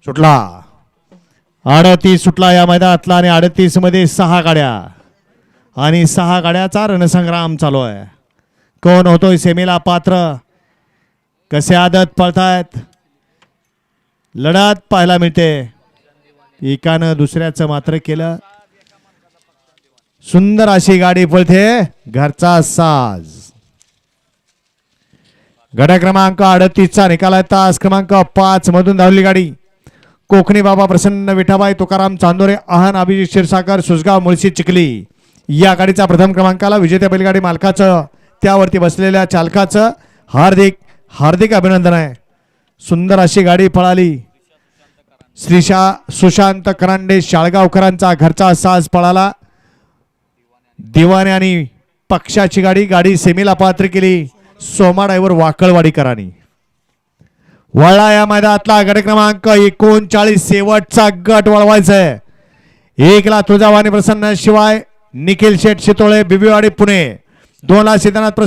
सुटला 38 सुटला या मैदानातला आणि 38 मध्ये 6 गाड्या आणि 6 गाड्याचा रणसंग्राम चालू आहे. कोण होतोय सेमीला पात्र, कसे आदत पळतायत, लढत पाहायला मिळते. एकानं दुसऱ्याचं मात्र केलं. सुंदर अशी गाडी पळते, घरचा साज. गट क्रमांक 38 चा निकाल आहे. तास क्रमांक 5 मधून धावली गाडी. कोकणी बाबा प्रसन्न विठाबाई तुकाराम चांदोरे आहान अभिजित क्षीरसागर सुसगाव मुळशी चिखली या गाडीचा प्रथम क्रमांकाला विजेत्या बैलगाडी मालकाचं त्यावरती बसलेल्या चालकाचं हार्दिक हार्दिक अभिनंदन आहे. सुंदर अशी गाडी पळाली. सुशांत करांडे शाळगावकरांचा घरचा साज पळाला. दिवाने आणि पक्षाची गाडी सेमीला पात्र केली. सोमा ड्रायव्हर वाकळवाडीकरांनी. वळला या मैदानातला गट क्रमांक 39 शेवटचा गट वळवायचा आहे. 1 ला तुळजाभवानी प्रसन्न शिवाय निखिल शेठ शितोळे बिबिवाडी पुणे, 2 ला सिद्धनाथ प्रसन्न